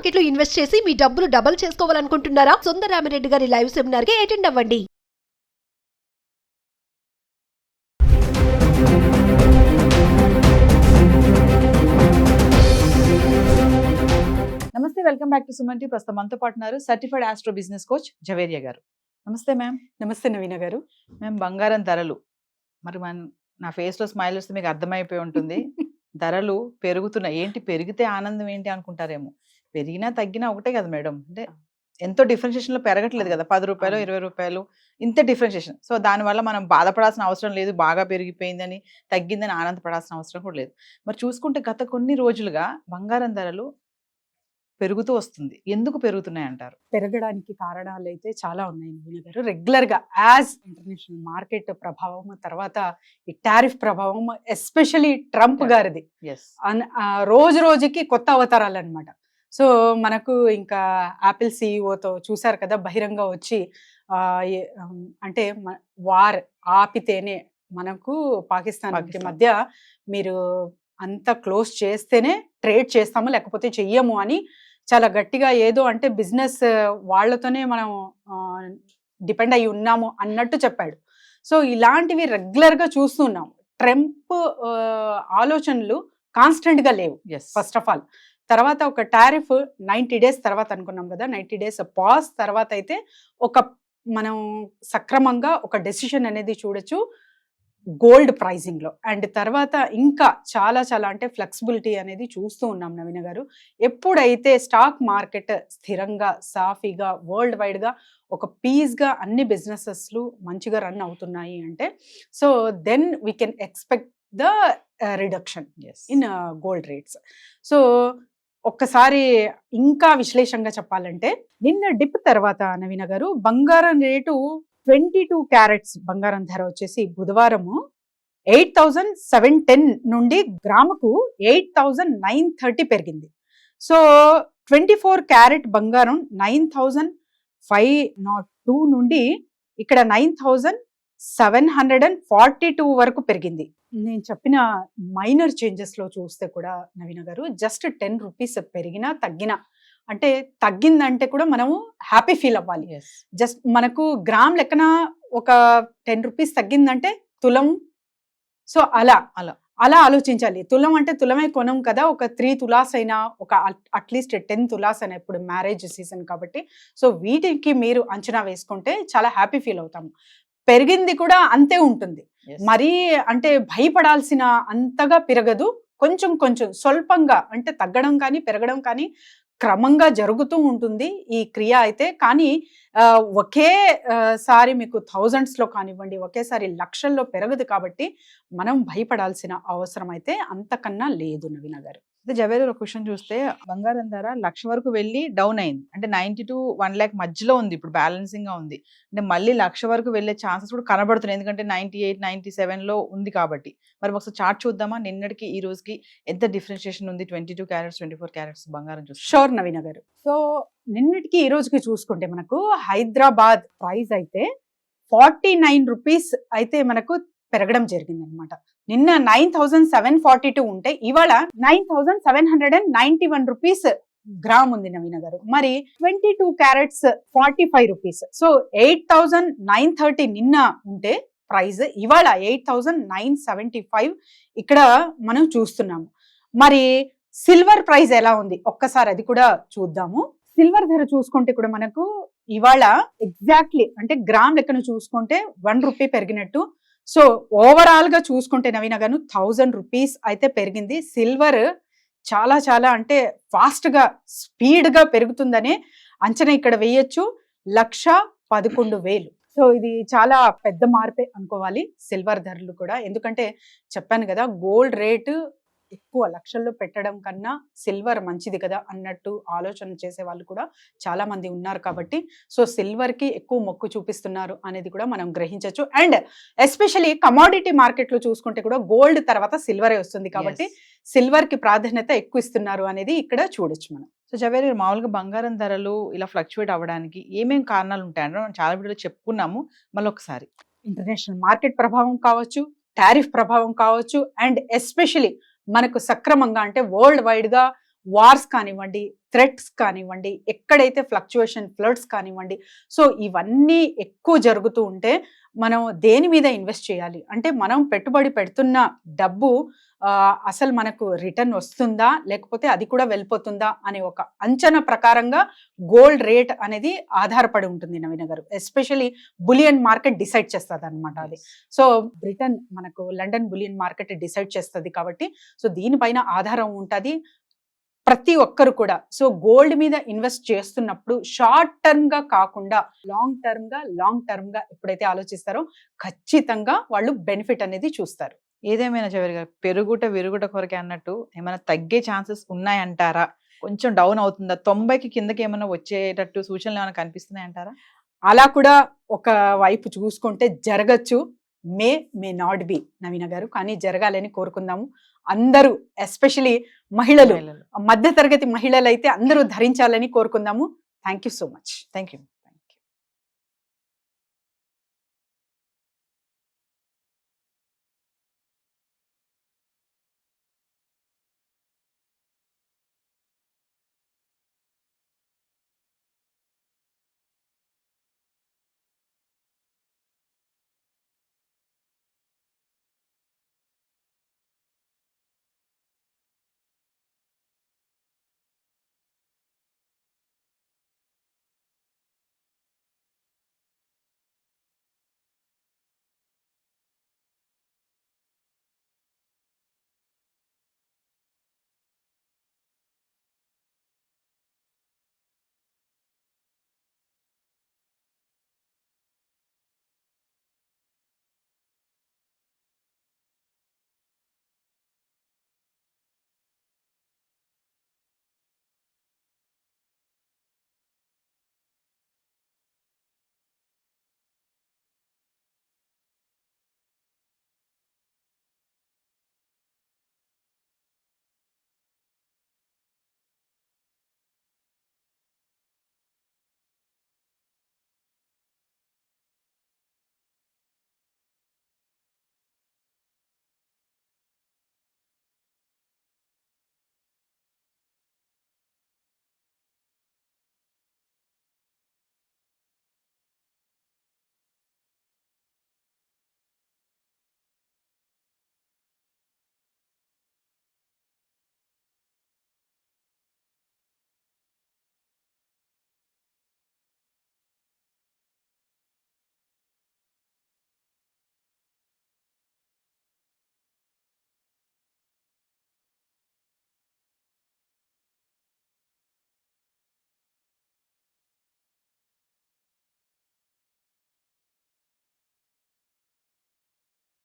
Market లో invest చేసి మీ డబ్బులు డబుల్ చేసుకోవాలనుకుంటున్నారా? సుందరరామిరెడ్డి గారి లైవ్ సెమినార్ కి అటెండ్ అవ్వండి. నమస్తే, welcome back to Suman TV. ప్రస్తుతం మనతో పాటు ఉన్నారు certified astro business coach Javeria గారు. నమస్తే మ్యామ్. నమస్తే నవీన గారు. మ్యామ్, బంగారం ధరలు మరి నా ఫేస్ లో స్మైల్ వస్తే మీకు అర్థమైపోయి ఉంటుంది. ధరలు పెరుగుతున్నాయి. ఏంటి పెరిగితే ఆనందం ఏంటి అనుకుంటారేమో. పెరిగినా తగ్గినా ఒకటే కదా మేడం. అంటే ఎంతో డిఫరెన్షియేషన్ లో పెరగట్లేదు కదా. 10 రూపాయలు 20 రూపాయలు ఇంత డిఫరెన్షియేషన్. సో దానివల్ల మనం బాధపడాల్సిన అవసరం లేదు. బాగా పెరిగిపోయిందని తగ్గిందని ఆనందపడాల్సిన అవసరం కూడా లేదు. మరి చూసుకుంటే గత కొన్ని రోజులుగా బంగారం ధరలు పెరుగుతూ వస్తుంది. ఎందుకు పెరుగుతున్నాయి అంటారు? పెరగడానికి కారణాలు అయితే చాలా ఉన్నాయి నవీన గారు. రెగ్యులర్ గా యాజ్ ఇంటర్నేషనల్ మార్కెట్ ప్రభావం, తర్వాత ఈ టారిఫ్ ప్రభావం, ఎస్పెషలీ ట్రంప్ గారిది రోజు రోజుకి కొత్త అవతారాలు అనమాట. సో మనకు ఇంకా యాపిల్ సిఇఓతో చూసారు కదా, బహిరంగ వచ్చి అంటే వార్ ఆపితేనే మనకు పాకిస్తాన్ మధ్య మీరు అంత క్లోజ్ చేస్తేనే ట్రేడ్ చేస్తాము, లేకపోతే చెయ్యము అని చాలా గట్టిగా, ఏదో అంటే బిజినెస్ వాళ్ళతోనే మనం డిపెండ్ అయి ఉన్నాము అన్నట్టు చెప్పాడు. సో ఇలాంటివి రెగ్యులర్గా చూస్తున్నాం. ట్రంప్ ఆలోచనలు కాన్స్టెంట్గా లేవు. ఫస్ట్ ఆఫ్ ఆల్ తర్వాత ఒక టారిఫ్ 90 days తర్వాత అనుకున్నాం కదా, 90 days పాజ్ తర్వాత అయితే ఒక మనం సక్రమంగా ఒక డెసిషన్ అనేది చూడొచ్చు గోల్డ్ ప్రైజింగ్ లో. అండ్ తర్వాత ఇంకా చాలా చాలా అంటే ఫ్లెక్సిబిలిటీ అనేది చూస్తూ ఉన్నాం నవీన గారు. ఎప్పుడైతే స్టాక్ మార్కెట్ స్థిరంగా సాఫీగా వరల్డ్ వైడ్ గా ఒక పీస్ గా అన్ని బిజినెసెస్లు మంచిగా రన్ అవుతున్నాయి అంటే, so then we can expect the reduction in gold rates. So ఒక్కసారి ఇంకా విశ్లేషంగా చెప్పాలంటే, నిన్న డిప్ తర్వాత నవీన గారు బంగారం రేటు 22 క్యారెట్స్ బంగారం ధర వచ్చేసి బుధవారము 8,710 నుండి గ్రాముకు 8,930 పెరిగింది. సో 24 క్యారెట్ బంగారం 9,502 నుండి ఇక్కడ 9,742 వరకు పెరిగింది. నేను చెప్పిన మైనర్ చేంజెస్ లో చూస్తే కూడా నవీన గారు జస్ట్ 10 రూపీస్ పెరిగినా తగ్గినా, అంటే తగ్గిందంటే కూడా మనము హ్యాపీ ఫీల్ అవ్వాలి. జస్ట్ మనకు గ్రామ్ లెక్కన ఒక 10 రూపీస్ తగ్గిందంటే తులం. సో అలా అలా అలా ఆలోచించాలి. తులం అంటే తులమే కొనం కదా, ఒక 3 తులాస్ అయినా, ఒక అట్లీస్ట్ 10 తులాస్ అయినా, ఇప్పుడు మ్యారేజ్ సీజన్ కాబట్టి. సో వీటికి మీరు అంచనా వేసుకుంటే చాలా హ్యాపీ ఫీల్ అవుతాము. పెరిగింది కూడా అంతే ఉంటుంది. మరీ అంటే భయపడాల్సిన అంతగా పెరగదు, కొంచెం కొంచెం స్వల్పంగా, అంటే తగ్గడం కానీ పెరగడం కానీ క్రమంగా జరుగుతూ ఉంటుంది ఈ క్రియ అయితే. కానీ ఒకేసారి మీకు థౌజండ్స్ లో కానివ్వండి, ఒకేసారి లక్షల్లో పెరగదు కాబట్టి మనం భయపడాల్సిన అవసరం అయితే అంతకన్నా లేదు నవీన గారు. అయితే జవేరి, ఒక క్వశ్చన్ చూస్తే బంగారం ధర 1,00,000 వరకు వెళ్ళి డౌన్ అయింది. అంటే 90 to 1 lakh మధ్యలో ఉంది, ఇప్పుడు బ్యాలెన్సింగ్ గా ఉంది. అంటే మళ్ళీ 1,00,000 వరకు వెళ్ళే ఛాన్సెస్ కూడా కనబడుతున్నాయి, ఎందుకంటే 98, 97 లో ఉంది కాబట్టి. మరి ఒకసారి చార్ట్ చూద్దామా, నిన్నటికి ఈ రోజుకి ఎంత డిఫరెన్షియేషన్ ఉంది 22 క్యారెట్స్ 24 క్యారెట్స్ బంగారం చూస్తే? షూర్ నవీన గారు. సో నిన్నటికి ఈ రోజుకి చూసుకుంటే మనకు హైదరాబాద్ ప్రైస్ అయితే 49 రూపీస్ అయితే మనకు పెరగడం జరిగింది అనమాట. నిన్న 9,742 ఉంటే ఇవాళ 9,791 రూపీస్ గ్రామ్ ఉంది నవీన గారు. మరి 22 క్యారెట్స్ 45 రూపీస్. సో 8,930 నిన్న ఉంటే ప్రైస్ ఇవాళ 8,975 ఇక్కడ మనం చూస్తున్నాము. మరి సిల్వర్ ప్రైస్ ఎలా ఉంది ఒక్కసారి అది కూడా చూద్దాము. సిల్వర్ ధర చూసుకుంటే కూడా మనకు ఇవాళ ఎగ్జాక్ట్లీ అంటే గ్రామ్ లెక్కన చూసుకుంటే 1 రూపీ పెరిగినట్టు. సో ఓవరాల్ గా చూసుకుంటే నవీన గారు 1000 రూపీస్ అయితే పెరిగింది. సిల్వర్ చాలా చాలా అంటే ఫాస్ట్ గా స్పీడ్ గా పెరుగుతుందనే అంచనా ఇక్కడ వేయొచ్చు. 1,11,000. సో ఇది చాలా పెద్ద మార్పే అనుకోవాలి సిల్వర్ ధరలు కూడా. ఎందుకంటే చెప్పాను కదా, గోల్డ్ రేటు ఎక్కువ లక్షల్లో పెట్టడం కన్నా సిల్వర్ మంచిది కదా అన్నట్టు ఆలోచన చేసే వాళ్ళు కూడా చాలా మంది ఉన్నారు కాబట్టి, సో సిల్వర్ కి ఎక్కువ మొక్కు చూపిస్తున్నారు అనేది కూడా మనం గ్రహించవచ్చు. అండ్ ఎస్పెషలీ కమోడిటీ మార్కెట్ లో చూసుకుంటే కూడా గోల్డ్ తర్వాత సిల్వరే వస్తుంది కాబట్టి సిల్వర్ కి ప్రాధాన్యత ఎక్కువ ఇస్తున్నారు అనేది ఇక్కడ చూడొచ్చు మనం. సో జవేరి, మామూలుగా బంగారం ధరలు ఇలా ఫ్లక్చువేట్ అవ్వడానికి ఏమేమి కారణాలు ఉంటాయంటే మనం చాలా వీడియోలో చెప్పుకున్నాము. మళ్ళీ ఒకసారి ఇంటర్నేషనల్ మార్కెట్ ప్రభావం కావచ్చు, టారిఫ్ ప్రభావం కావచ్చు, అండ్ ఎస్పెషలీ మనకు సక్రమంగా అంటే వరల్డ్ వైడ్ గా వార్స్ కానివ్వండి, థ్రెట్స్ కానివ్వండి, ఎక్కడైతే ఫ్లక్చుయేషన్ ఫ్లడ్స్ కానివ్వండి, సో ఇవన్నీ ఎక్కువ జరుగుతూ ఉంటే మనం దేని మీద ఇన్వెస్ట్ చేయాలి అంటే మనం పెట్టుబడి పెడుతున్న డబ్బు అసలు మనకు రిటర్న్ వస్తుందా లేకపోతే అది కూడా వెళ్ళిపోతుందా అనే ఒక అంచనా ప్రకారంగా గోల్డ్ రేట్ అనేది ఆధారపడి ఉంటుంది నవీన గారు. ఎస్పెషలీ బులియన్ మార్కెట్ డిసైడ్ చేస్తుంది అనమాట అది. సో బ్రిటన్ మనకు లండన్ బులియన్ మార్కెట్ డిసైడ్ చేస్తుంది కాబట్టి సో దీనిపైన ఆధారం ఉంటుంది ప్రతి ఒక్కరు కూడా. సో గోల్డ్ మీద ఇన్వెస్ట్ చేస్తున్నప్పుడు షార్ట్ టర్మ్ గా కాకుండా లాంగ్ టర్మ్ గా ఎప్పుడైతే ఆలోచిస్తారో ఖచ్చితంగా వాళ్ళు బెనిఫిట్ అనేది చూస్తారు. ఏదేమైనా జవేరి గారు, పెరుగుట విరుగుట కొరకే అన్నట్టు ఏమైనా తగ్గే ఛాన్సెస్ ఉన్నాయంటారా? కొంచెం డౌన్ అవుతుందా? 90కి కిందకి ఏమైనా వచ్చేటట్టు సూచనలు ఏమైనా కనిపిస్తున్నాయి అంటారా? అలా కూడా ఒక వైపు చూసుకుంటే జరగచ్చు, మే నాట్ బి నవీన గారు, కానీ జరగాలని కోరుకుందాము. అందరూ ఎస్పెషలీ మహిళలు, మధ్య తరగతి మహిళలు అయితే అందరూ ధరించాలని కోరుకుందాము. Thank you so much. Thank you.